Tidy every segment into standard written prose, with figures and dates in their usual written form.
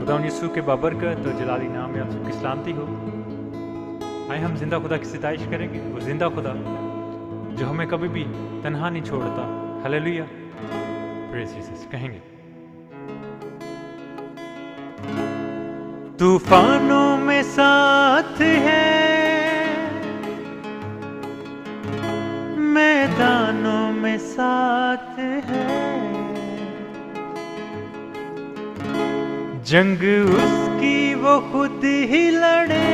खुदा यीशु के बाबरकत और जलाली नाम में आप सबकी सलामती हो। आए हम जिंदा खुदा की सिताइश करेंगे, वो जिंदा खुदा जो हमें कभी भी तन्हा नहीं छोड़ता। हालेलुया, प्रेज़ जीसस कहेंगे। तूफानों में साथ है, मैदानों में साथ है, जंग उसकी वो खुद ही लड़े,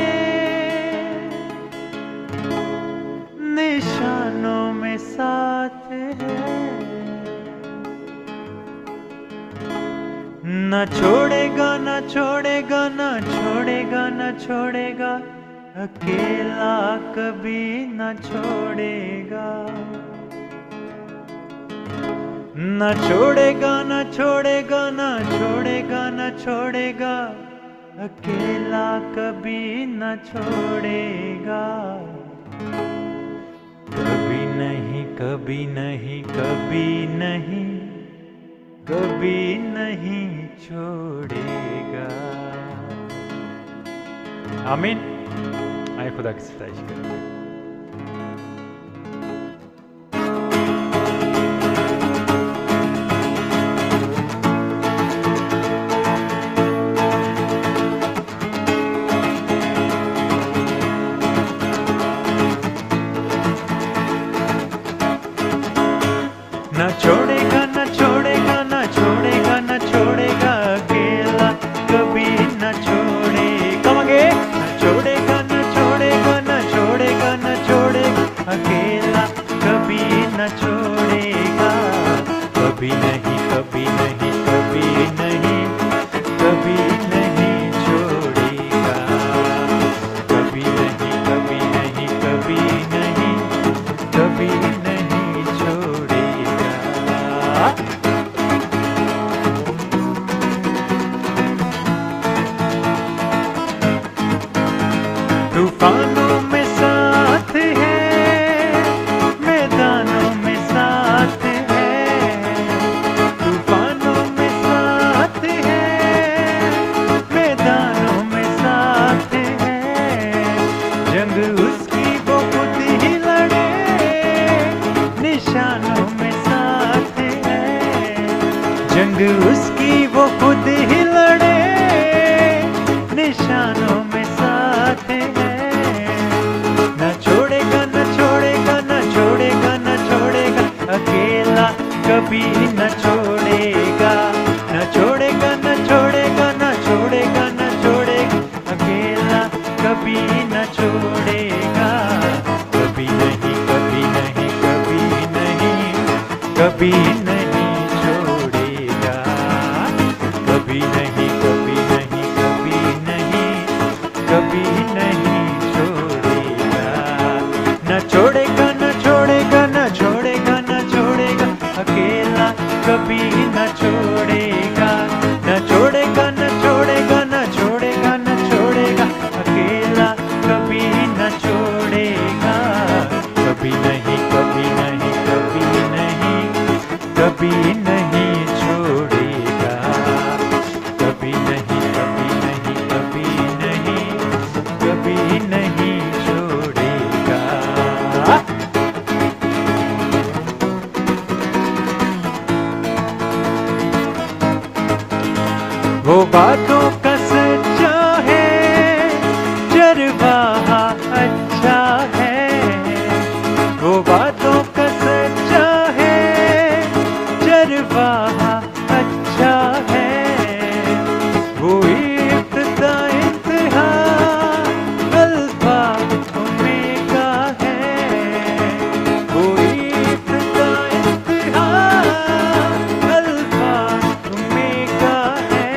निशानों में साथ है, न छोड़ेगा न छोड़ेगा न छोड़ेगा न छोड़ेगा, अकेला कभी न छोड़ेगा, न छोड़ेगा न छोड़ेगा न छोड़ेगा न छोड़ेगा, अकेला कभी न छोड़ेगा, कभी नहीं कभी नहीं कभी नहीं कभी नहीं छोड़ेगा। आमीन। आए खुदा की सताइश करें। न छोड़ेगा न छोड़ेगा न छोड़ेगा न छोड़ेगा, अकेला कभी न छोड़ेगा। मगे न छोड़ेगा न छोड़ेगा न छोड़ेगा न छोड़ेगा, अकेला कभी न छोड़ेगा, कभी नहीं कभी नहीं कभी नहीं कभी नहीं छोड़ेगा, कभी नहीं कभी नहीं कभी नहीं कभी नहीं छोड़ेगा। तूफानों में साथ है, मैदानों में साथ है, तूफानों में साथ है, मैदानों में साथ है, जंग उसकी वो खुद ही लड़े, निशानों में साथ है, जंग उसकी वो खुद ही लड़े, निशानों में साथ है, न छोड़ेगा न छोड़ेगा न छोड़ेगा न छोड़ेगा, अकेला कभी न छोड़ेगा, न छोड़ेगा न छोड़ेगा न छोड़ेगा न छोड़ेगा, अकेला कभी न छोड़ेगा, कभी नहीं कभी नहीं कभी नहीं कभी नहीं छोड़ेगा, कभी नहीं कभी नहीं कभी नहीं कभी नहीं छोड़ेगा, न छोड़ेगा न छोड़ेगा न छोड़ेगा न छोड़ेगा, अकेला कभी न छोड़ेगा, न छोड़ेगा न छोड़ेगा न छोड़ेगा न छोड़ेगा, अकेला कभी न छोड़ेगा, कभी नहीं कभी नहीं कभी नहीं कभी नहीं छोड़ेगा, कभी नहीं कभी नहीं कभी नहीं कभी नहीं छोड़ेगा। वो बातों का सच्चा है, चरवाहा अच्छा है, वो बातों का सच्चा है, चरवाहा अच्छा है, वो इब्तिदा इंतहा अल्फा ओमेगा है, वो इब्तिदा इंतहा अल्फा ओमेगा है,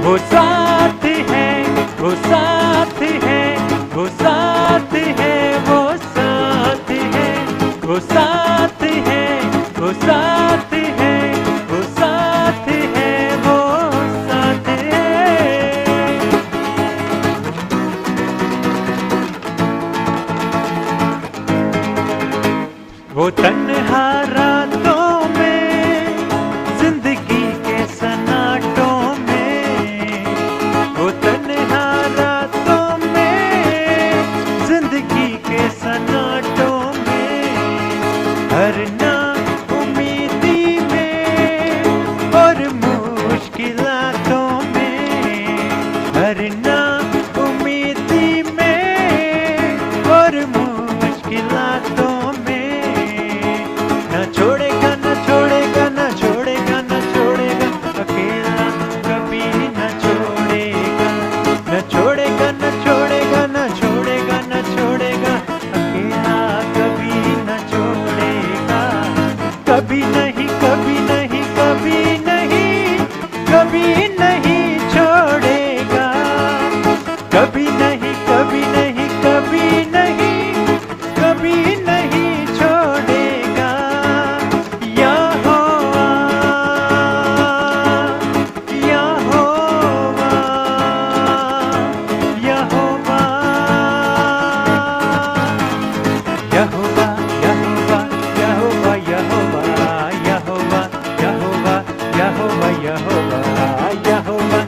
वो साथ है, वो साथ है, वो साथ है, वो साथ है, वो साथ है, वो साथ है, वो साथ है, वो साथ है। वो तन्हा रातों में, जिंदगी के सन्नाटों में, वो तन्हा रातों में, जिंदगी के सन्नाटों में, हर ना उम्मीदी में और मुश्किलातों में, हर ना उम्मीदी में और मुश्किलातों में, न छोड़ेगा, न छोड़ेगा, न छोड़ेगा, न छोड़ेगा, अकेला कभी न छोड़ेगा, न छोड़ेगा, न छोड़ेगा, न छोड़ेगा, न छोड़ेगा, अकेला कभी न छोड़ेगा, कभी नहीं, कभी नहीं, कभी नहीं, कभी नहीं छोड़ेगा, कभी नहीं, कभी नहीं, कभी नहीं, कभी नहीं छोड़ेगा। यहोवा, यहोवा, यहोवा, यहोवा, यहोवा, यहोवा, यहोवा, यहोवा, यहोवा, यहोवा, यहोवा, यहोवा, यहोवा,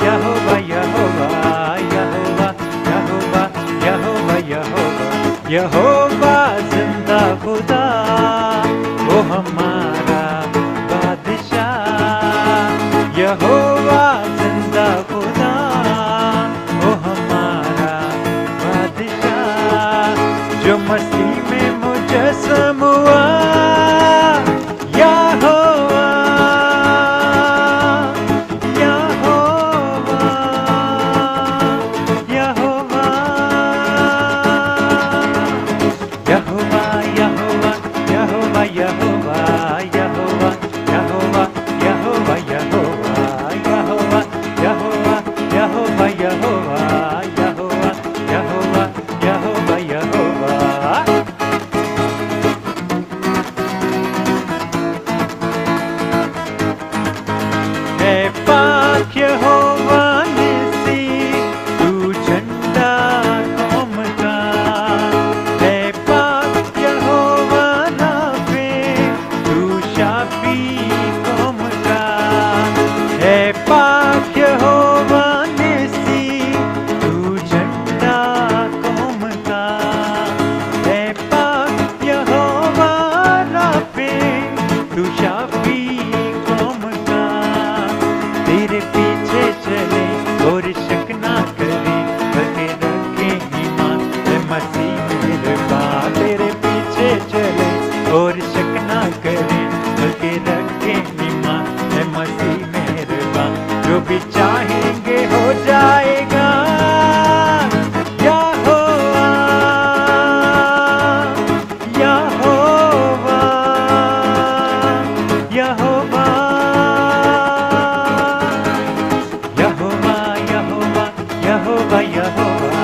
यहोवा, यहोवा, यहोवा, यहोवा, यहोवा, यहोवा जिंदा खुदा, वो हमारा बादशाह, यहोवा जिंदा खुदा, वो हमारा बादशाह, जो मसीह में मुजस्सम हुआ, यहोवा, यहोवा, यहोवा, यहोवा, यहोवा, यहोवा, यहोवा, यहोवा, यहोवा, यहोवा, यहोवा, यहोवा, यहोवा, यहोवा, यहोवा, यहोवा, यहोवा, यहोवा। है पाक यहोवा निसी, तू झंडा कौम का, है पाक यहोवा नाफे, तू शाफी कौम का, है पाक यहोवा निसी, तू झंडा कौम का, है पाक यहोवा नाफे, तू शाफी कौम का, तेरे पीछे चले और शक ना करे, बल्कि रखे ईमान है मसीह मेहरबान, तेरे पीछे चले और शक ना करे, बल्कि रखे ईमान है मसीह मेहरबान, जो भी चाहेंगे हो जाएगा। यहोवा, यहोवा, यहोवा, यहोवा, यहोवा, यहोवा, यहोवा,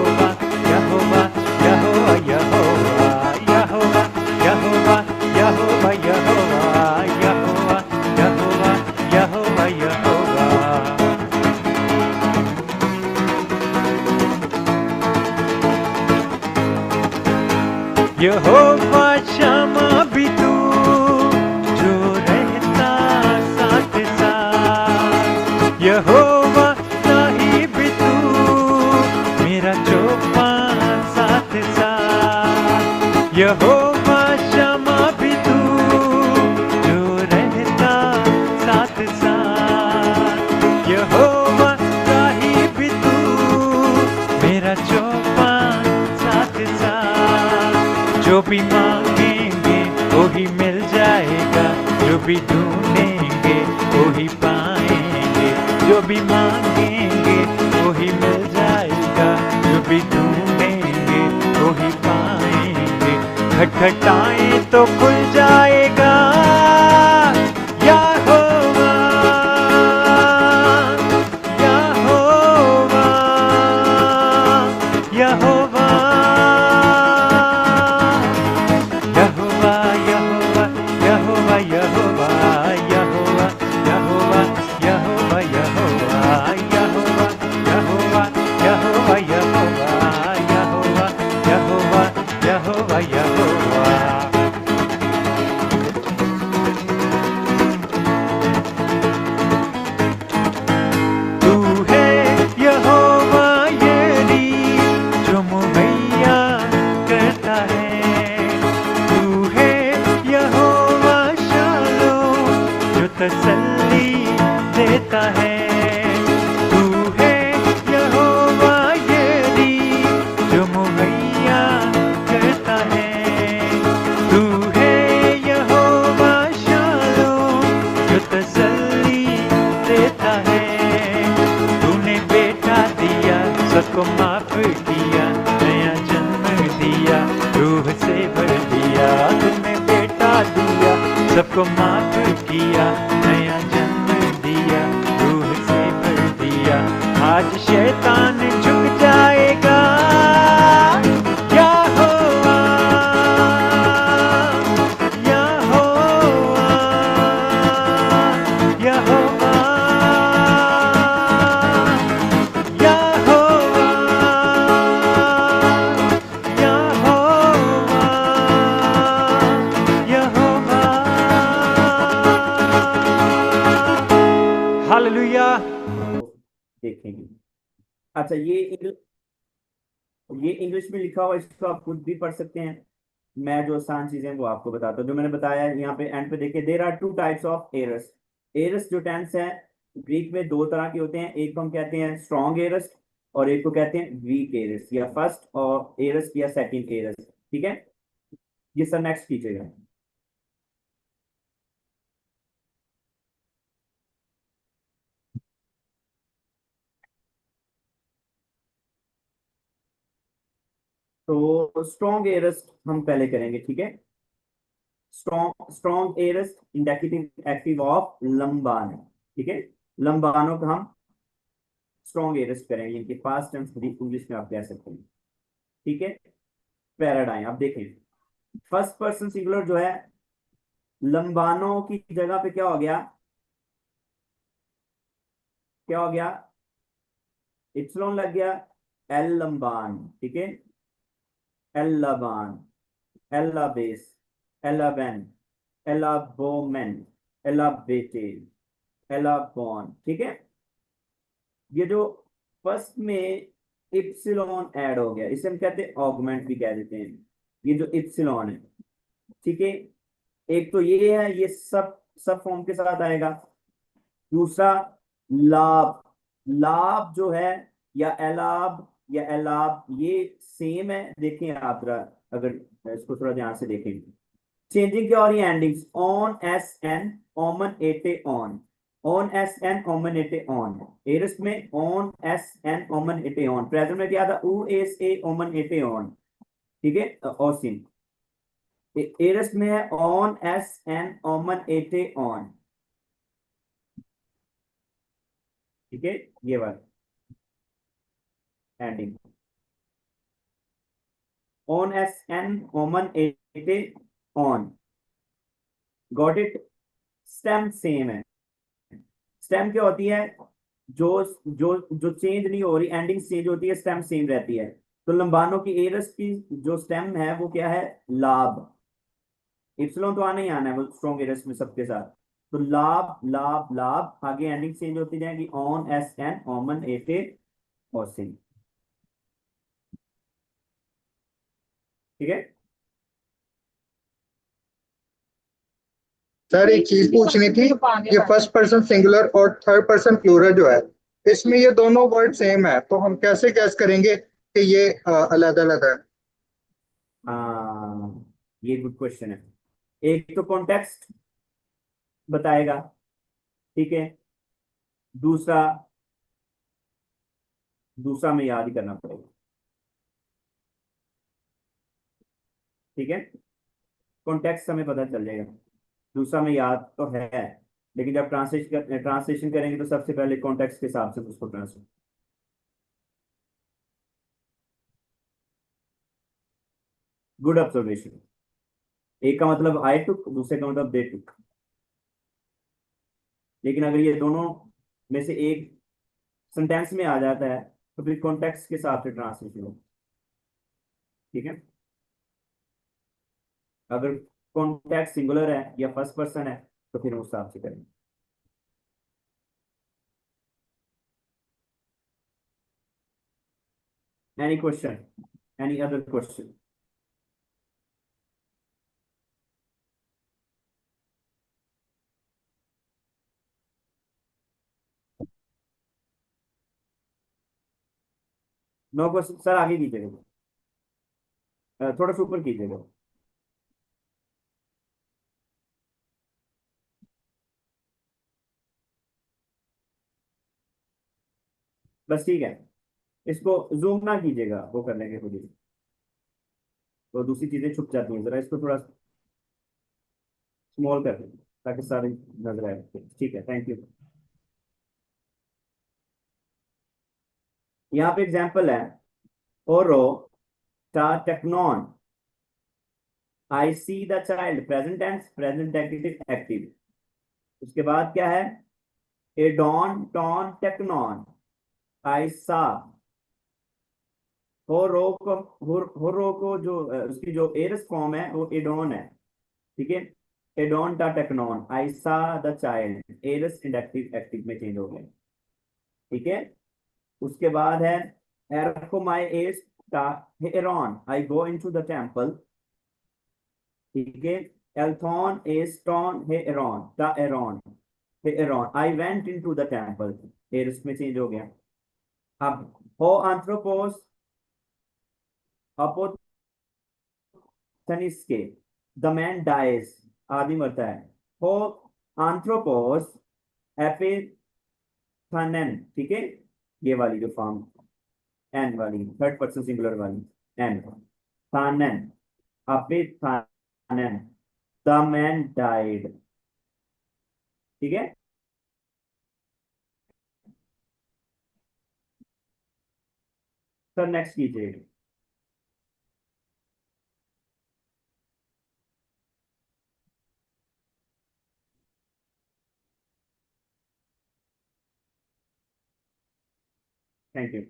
यहोवा, यहोवा, यहोवा, यहोवा, यहोवा, यहोवा, यहोवा, यहोवा, यहोवा, यहोवा, यहोवा। यहोवा क्षमा भी तू, जो रहता साथ साथ, यहोवा साहिब भी तू, मेरा चौपान साथ साथ, यहोवा क्षमा भी तू, जो रहता साथ साथ, यहोवा साहिब भी तू, मेरा चौपान साथ साथ, जो भी मांगेंगे वो ही मिल जाएगा, जो भी ढूंढेंगे वो ही पाएंगे, जो भी मांगेंगे वो ही मिल जाएगा, जो भी ढूंढेंगे वो ही पाएंगे, खटखटाएं तो खुल जाएगा। यहोवा, देता है। तू है यहोवा यरी जो मुहैया करता है। तू है यहोवा शालोम जो तसल्ली देता है। तूने बेटा दिया सबको माफ किया, नया जन्म दिया रूह से भर दिया। तूने बेटा दिया सबको माफ किया, नया जन्म दिया रूह से भर दिया। आज शैतान झुक जाएगा। यहोवा यहोवा यहोवा हालेलुया। देखेंगे। अच्छा, ये इंग्लिश में लिखा हुआ, इसको आप खुद भी पढ़ सकते हैं। मैं जो आसान चीजें वो आपको बताता हूँ, जो मैंने बताया यहाँ पे एंड पे देखिए। There are two types of aorists. Aorist जो टेंस है ग्रीक में दो तरह के होते हैं। एक को हम कहते हैं स्ट्रॉन्ग एरस और एक को कहते हैं वीक एरस, या फर्स्ट और एरस या सेकंड एरस। ठीक है, ये सर नेक्स्ट कीजिएगा। तो स्ट्रॉन्ग एरस हम पहले करेंगे। ठीक है, strong aorist indicative active of लंबान। ठीक है, लंबानों का हम स्ट्रॉन्ग एरस करेंगे, इनके पास्ट टेंस इंग्लिश में आप कह सकते हैं। ठीक है, पैराडाइम आप देखें। फर्स्ट पर्सन सिंगुलर जो है, लंबानों की जगह पे क्या हो गया, क्या हो गया, इप्सिलॉन लग गया, एल लंबान। ठीक है, एल लबान, एला बेस, एला बेन, एला बोमेन, एला बेटे, एला बॉन। ठीक है, ये जो फर्स्ट में इप्सिलॉन ऐड हो गया, इसे हम कहते हैं ऑगमेंट भी कह देते हैं। ये जो इप्सिलॉन है, ठीक है, एक तो ये है, ये सब सब फॉर्म के साथ आएगा। दूसरा लाभ, लाभ जो है, या एलाब या एलाब, ये सेम है। देखें आप जरा, अगर इसको थोड़ा ध्यान से देखें, चेंजिंग क्या हो रही है, एंडिंग्स ऑन एस एन ओमन एटे ऑन एस एन ओमन एटे ऑन। एरस में ऑन एस एन ओमन एटे ऑन, प्रेजेंट में क्या था, ऊ एस ए ओमन एटे ऑन। ठीक है, ओसिन। एरस में है ऑन एस एन ओमन एटे ऑन। ठीक है, ये बात एंडिंग ऑन एस एन ओमन एटे ऑन। Got it. स्टेम सेम है। स्टेम क्या होती है, जो जो जो चेंज नहीं हो रही, एंडिंग चेंज होती है, स्टेम सेम रहती है। तो लंबानों की एरस की जो स्टेम है वो क्या है, लाभ। इप्सिलॉन तो आना ही आना है वो स्ट्रॉन्ग एरस में सबके साथ। तो लाभ लाभ लाभ, आगे एंडिंग चेंज होती जाएगी, ऑन एस एन ओमन एटे ओसिन। ठीक है, सर एक चीज पूछनी थी, ये फर्स्ट पर्सन सिंगुलर और थर्ड पर्सन प्लूरल जो है, इसमें ये दोनों वर्ड सेम है, तो हम कैसे गैस करेंगे कि ये अलग अलग है? हाँ, ये गुड क्वेश्चन है। एक तो कॉन्टेक्स्ट बताएगा, ठीक है। दूसरा दूसरा में याद ही करना पड़ेगा। ठीक है, कॉन्टेक्स्ट हमें पता चल जाएगा, दूसरा में याद तो है। लेकिन जब ट्रांसलेशन करेंगे तो सबसे पहले कॉन्टेक्स्ट के हिसाब से उसको ट्रांसलेट। Good observation. एक का मतलब आई टुक, दूसरे का मतलब दे टुक। लेकिन अगर ये दोनों में से एक सेंटेंस में आ जाता है तो फिर कॉन्टेक्स्ट के हिसाब से ट्रांसलेशन हो। ठीक है, अगर कॉन्टेक्स्ट सिंगुलर है या फर्स्ट पर्सन है तो फिर उस हिसाब से करेंगे। Any question, any other question? 9 को सर आगे कीजिएगा, थोड़ा सा ऊपर कीजिएगा। बस ठीक है, इसको जूम ना कीजिएगा, वो करने के खुद ही तो दूसरी चीजें छुप जाती हैं, जरा इसको थोड़ा स्मॉल कर दें ताकि सारी नजर आए। ठीक है, थैंक यू। यहाँ पे एग्जाम्पल है, ओरो टा टेक्नॉन, I see the child, present tense, present active active. उसके बाद क्या है, एडॉन टॉन टेक्नॉन, आई सा। होरो को जो उसकी जो एरस फॉर्म है वो एडोन है, ठीक है। एडोन टा टेक्नॉन, आई सा the child, Eris inductive active में चेंज हो गया, ठीक है। उसके बाद है एरकोमाई एस टा heron, I go into the temple, ठीक है। एल्थॉन एस टॉन हेरॉन टा Aaron, heron, I went into the temple, Eris में चेंज हो गया। अब हो एंथ्रोपोस अपोथनिस्के, द मैन डाइज, आदमी मरता है। हो एंथ्रोपोस एपिथानन, ठीक है, ये वाली जो फॉर्म एन वाली, थर्ड पर्सन सिंगुलर वाली, एन थानन, अपिथानन, द मैन डाइड, ठीक है। सर नेक्स्ट कीजिए। Thank you.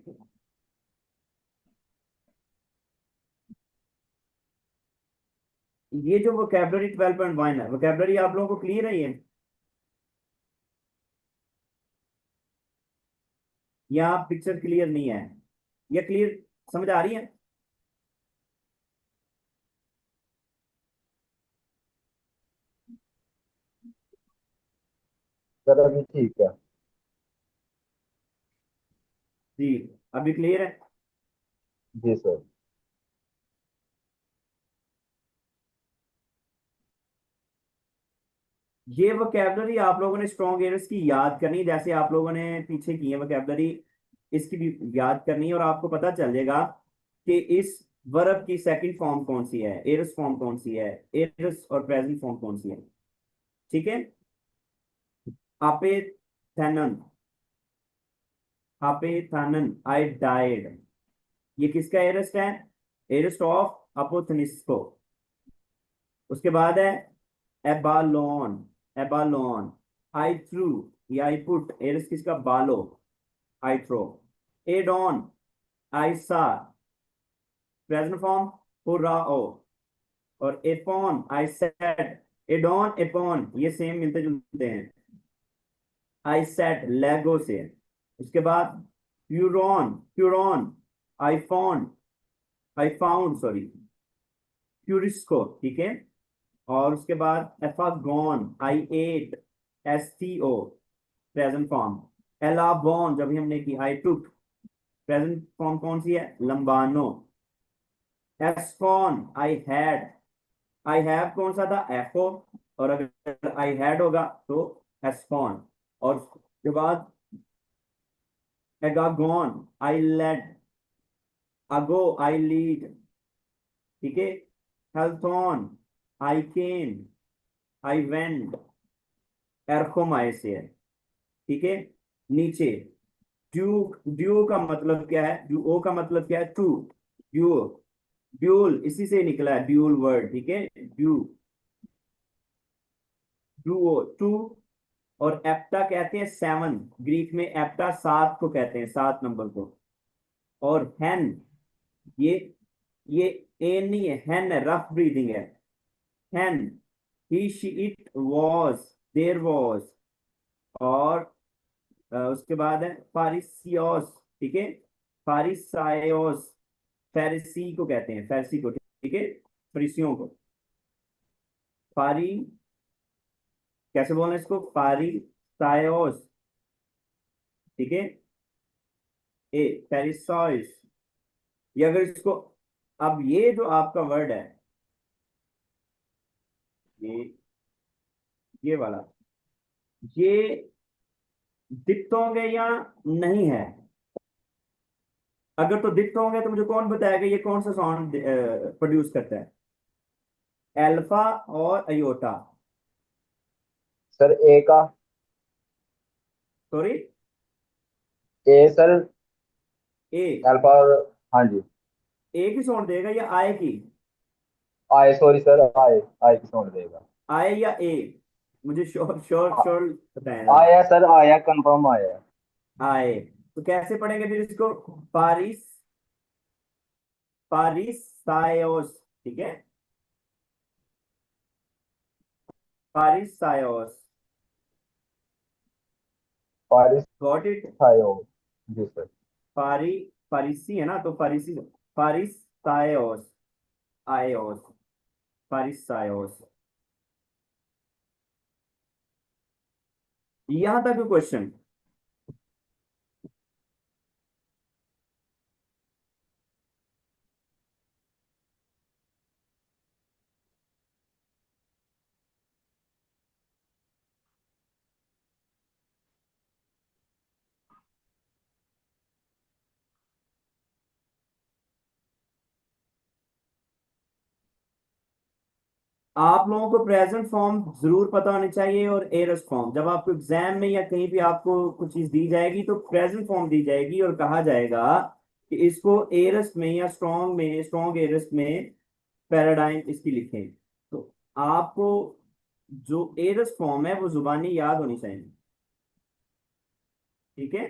ये जो वोकेबलरी 12.1 है, वोकेबलरी आप लोगों को क्लियर है ये, या पिक्चर क्लियर नहीं है, ये क्लियर समझ आ रही है? सर अभी ठीक है। जी, अभी क्लियर है। जी सर। ये वोकेबलरी आप लोगों ने स्ट्रॉन्ग एरर्स की याद करनी है, जैसे आप लोगों ने पीछे की है वोकेबलरी, इसकी भी याद करनी है, और आपको पता चल जाएगा कि इस वर्ब की सेकंड फॉर्म कौन सी है, एरस फॉर्म कौन सी है, एरस और प्रेजेंट फॉर्म कौन सी है, ठीक है। आपे थैनन, आपे थैनन, आई डाइड, ये किसका एरस्ट है, एरस्ट ऑफ अपोथनिस्को। उसके बाद है एबालोन, एबालोन, आई थ्रू, या आई पुट, एरस्ट किसका, बालो, आई थ्रो। एडॉन, आई सा, प्रेजेंट फॉर्म हुर्राओ। और एपॉन, आई सेट, एडॉन एपॉन ये सेम मिलते जुलते हैं, आई सेट लेगो से। उसके बाद प्यूरॉन, प्यूरॉन, I found, I found sorry, प्यूरिस्को, ठीक है। और उसके बाद एफागोन, I ate, S T O, present form. एलाबॉन जब भी हमने की, आई टुक, प्रेजेंट फॉर्म कौन सी है, लंबानो। एस्कॉन, आई हैड, आई हैव कौन सा था, एफो, और अगर आई हैड होगा तो एस्कॉन। और उसके बाद एगागोन, आई लेड, अगो, आई लीड, ठीक है। हेल्थॉन, आई केम, आई वेंट, एरकोमाई से है, ठीक है। नीचे ड्यू, ड्यू का मतलब क्या है, ड्यूओ का मतलब क्या है, टू, ड्यू, ड्यूल इसी से निकला है, ड्यूल वर्ड, ठीक है, ड्यू, ड्यूओ टू। और एप्टा कहते हैं सेवन, ग्रीक में एप्टा सात को कहते हैं, सात नंबर को। और हैन, ये ये एन नहीं है, हैन है, रफ ब्रीदिंग है, हैन, he she it was, there was. और उसके बाद है फारिसियोस, ठीक है, फारिसायोस, फैरिसी को कहते हैं, फैरिसी को, ठीक है, फरीसियों को। फारी, कैसे बोलना है इसको, फारिसायोस, ठीक है, ए फैरिसाइस, ये अगर इसको, अब ये जो आपका वर्ड है, ये वाला, ये दिप्तोंगे या नहीं है? अगर तो दिप्तोंगे तो मुझे कौन बताएगा ये कौन सा साउंड प्रोड्यूस करता है? अल्फा और अयोटा। सर ए का। सॉरी, ए सर। ए, अल्फा और, हाँ जी। ए की साउंड देगा या आए की? आए, सॉरी सर, आए। आए की साउंड देगा। आए या ए? मुझे श्योर श्योर आ- श्योर बताएं जरा। आया सर, आया, कंफर्म आया। आए। तो कैसे पढ़ेंगे फिर इसको? पारिस, पारिस सायोस, ठीक है, पारिस सायोस। पारिस गॉट इट? थायो। जी सर। पारी, पारिसी है ना, तो पारिसी, पारिस सायोस, आयोस, पारिस सायोस। यहां तक क्वेश्चन। आप लोगों को प्रेजेंट फॉर्म जरूर पता होनी चाहिए, और एरस्ट फॉर्म जब आपको एग्जाम में या कहीं भी आपको कुछ चीज दी जाएगी तो प्रेजेंट फॉर्म दी जाएगी और कहा जाएगा कि इसको एरस्ट में या स्ट्रॉन्ग में, स्ट्रॉन्ग एरस्ट में पैराडाइम इसकी लिखें। तो आपको जो एरस्ट फॉर्म है वो जुबानी याद होनी चाहिए, ठीक है?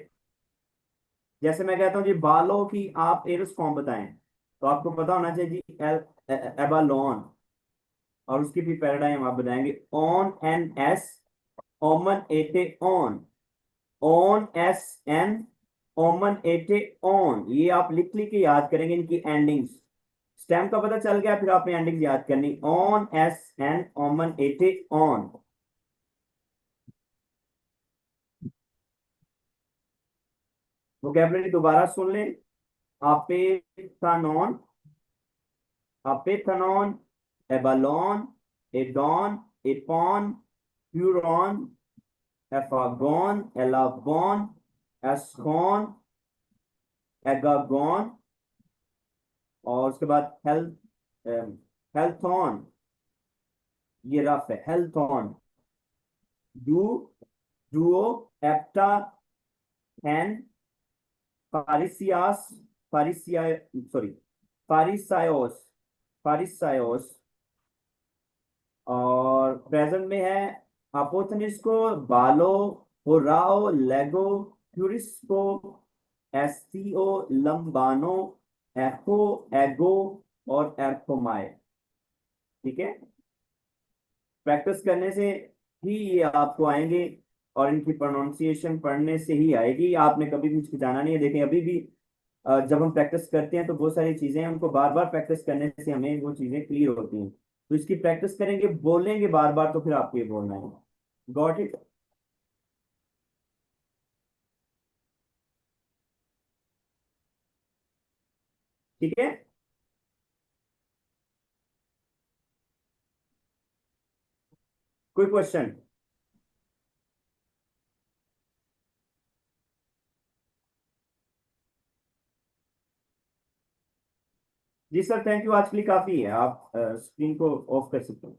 जैसे मैं कहता हूँ जी बालों की आप एरस्ट फॉर्म बताएं, तो आपको पता होना चाहिए जी एबालोन, और उसकी भी पैराडाइम आप बताएंगे ऑन एन एस, ओमन एटे ऑन एस एन, ओमन एटे ऑन। ये आप लिख लिख के याद करेंगे इनकी एंडिंग्स। स्टेम का पता चल गया, फिर आपने एंडिंग्स याद करनी, ऑन एस एन, ओमन एटे ऑन। वोकैबुलरी दोबारा सुन लें। अपेथानॉन, अपेथानॉन, एबालोन, एडॉन, एपॉन, ह्यूरॉन, एफागोन, एलाबोन, एस्कॉन, एगागोन, और उसके बाद हेल्थ, हेल्थॉन, ये रफ है, हेल्थॉन, डू, डुओ, एप्टा, हैन, फारिसियास, फारिसिया, सॉरी, फारिसायोस, फारिसायोस। और प्रेजेंट में है अपोथनिस्को, बालो, होराओ, लेगो, क्यूरिस्को, एस्टियो, लंबानो, एको, एगो, और एर्थोमाए, ठीक है? प्रैक्टिस करने से ही ये आपको आएंगे, और इनकी प्रोनाउंसिएशन पढ़ने से ही आएगी। आपने कभी भी हिचकिचाना नहीं है। देखें अभी भी जब हम प्रैक्टिस करते हैं तो बहुत सारी चीजें हैं, उनको बार बार प्रैक्टिस करने से हमें वो चीजें क्लियर होती हैं। तो इसकी प्रैक्टिस करेंगे, बोलेंगे बार बार, तो फिर आपको ये बोलना है। Got it? ठीक है। कोई क्वेश्चन? जी सर, थैंक यू, आज के लिए काफी है। आप स्क्रीन को ऑफ कर सकते हो।